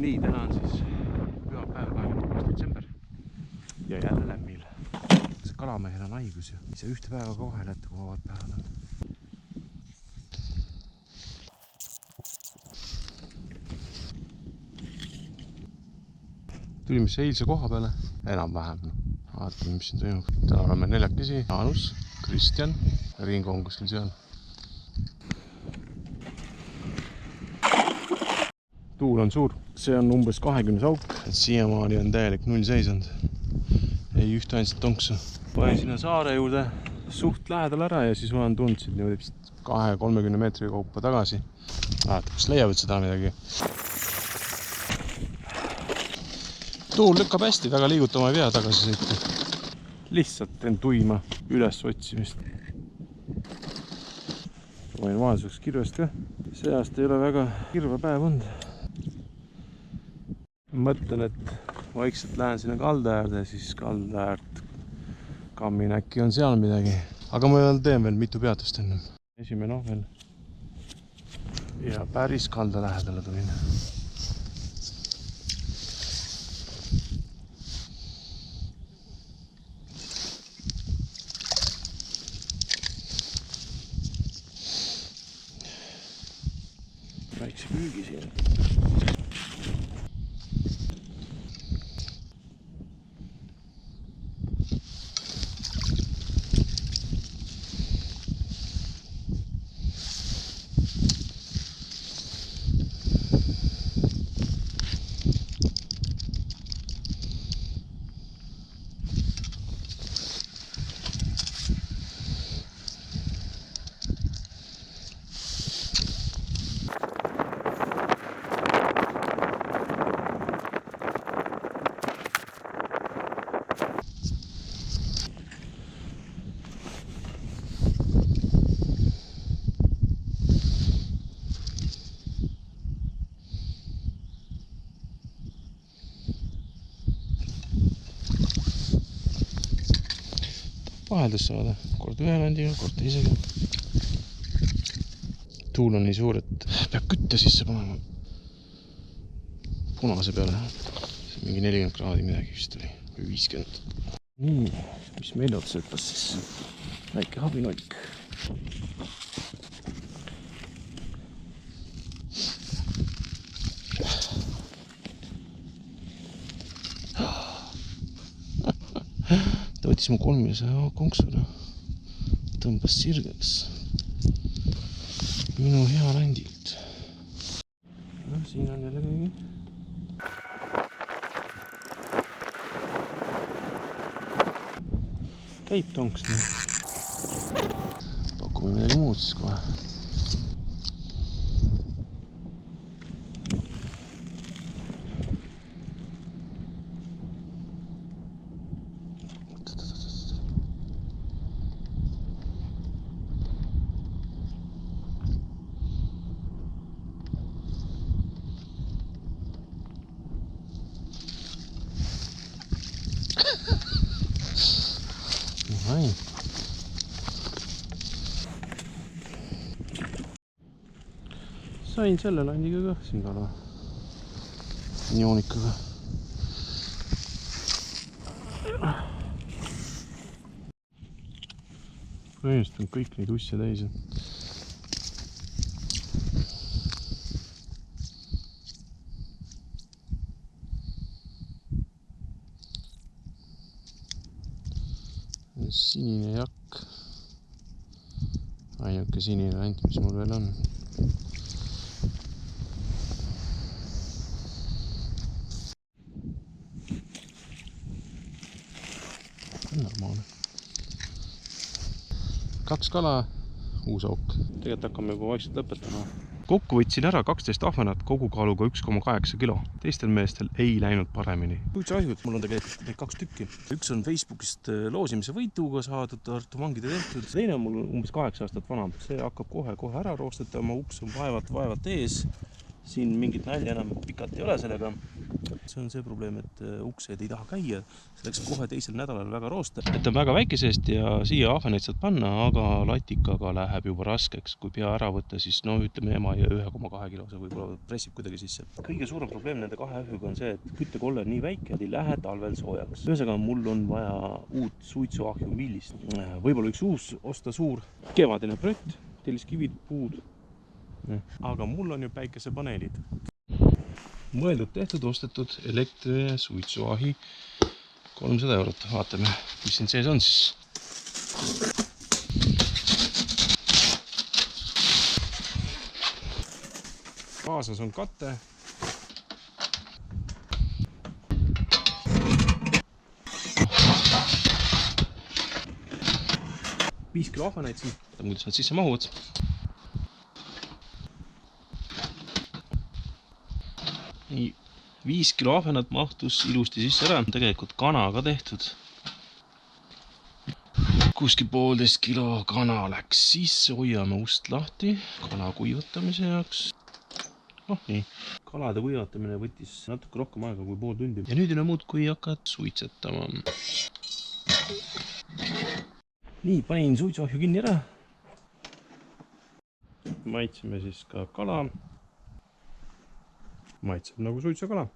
Nii, täna on siis pühapäev, 26. detsember ja jälle lämmil. See kalamehel on haigus ju. Ei saa ühte päeva kohe näete, kui vabad päevad on. Tulime siis eilse koha peale, enam-vähem. Vaatame, mis siin toimub. Täna oleme neljakesi. Jaanus, Kristjan ja Ringo on kuskil seal. Tuul on suur. See on umbes 20 auk. Siiamaani on täielik null seisund. Ei ühte ainsat tonksu. Panen sinna saare juurde suht lähedal ära ja siis olen tulnud siit niimoodi 2-30 meetri kaupa tagasi. Vaata, kas leiavad seda midagi. Tuul lükkab hästi, väga liigutama ei pea tagasi sõita. Lihtsalt teen tuima üles otsimist. Proovin vahelduseks kirvest ka. See aasta ei ole väga kirva päev olnud. Mõtlen, et vaikselt lähen sinna kalda äärde ja siis kalda äärt kammin äkki on seal midagi. Aga ma teen veel mitu peatust enne. Esimene ohvel. Ja päris kalda lähedale tulin. Väikse püügi siin. Vaheldus saada, kord ühe landiga, kord teisega. Tuul on nii suur, et peab kütte sisse panema punase peale. See mingi 40 kraadi midagi vist oli, või 50. Nii, mis meil otsa hüppas siis? Väike habinoik. Ta võttis mu 300 konksuna, tõmbas sirgeks minu hea landilt. No, siin on jälle kõigi. Käib tonks nii. Pakume midagi muud siis kohe. Ai. Sain selle landiga ka siin kala. Joonikaga. Põhimõtteliselt on kõik neid usse täis. Sinine jakk. Ainuke sinine lant, mis mul veel on. Normaalne. 2 kala, uus auk. Tegelikult hakkame juba vaikselt lõpetama. Kokku võtsin ära 12 ahvenat kogukaaluga 1,8 kilo. Teistel meestel ei läinud paremini. Kuitsa asjud, mul on tegelikult neid 2 tükki. Üks on Facebookist loosimise võituga saadud, Tartu vangide tehtud. Teine on mul umbes 8 aastat vana. See hakkab kohe ära roostetama, uks on vaevat ees. Siin mingit nälja enam pikalt ei ole sellega. see on see probleem, et uksed ei taha käia. See läks kohe teisel nädalal väga rooste. Et on väga väike seest ja siia ahveneid saad panna, aga latikaga läheb juba raskeks. Kui pea ära võtta, siis no ütleme ema ja 1,2 kilose võib-olla pressib kuidagi sisse. Kõige suurem probleem nende kahe ahviga on see, et küttekolle on nii väike, et ei lähe talvel soojaks. Ühesõnaga mul on vaja uut suitsuahju millist. Võib-olla üks uus, osta suur kevadine projekt, telliskivid, puud. Aga mul on ju päikesepaneelid. Mõeldud, tehtud, ostetud elektriline suitsuahi 300 €. Vaatame, mis siin sees on siis. Kaasas on kate. Viis kilo ahveneid siin, kuidas nad sisse mahuvad. Nii, 5 kilo ahvenat mahtus ilusti sisse ära. Tegelikult kana ka tehtud. Kuskil 1,5 kilo kana läks sisse. Hoiame ust lahti kala kuivatamise jaoks. Nii, kalade kuivatamine võttis natuke rohkem aega kui pool tundi. Ja nüüd ei ole muud, kui hakkad suitsetama. Nii, panin suitsuahju kinni ära. Maitseme siis ka kala. Maitseb nagu suitsukala.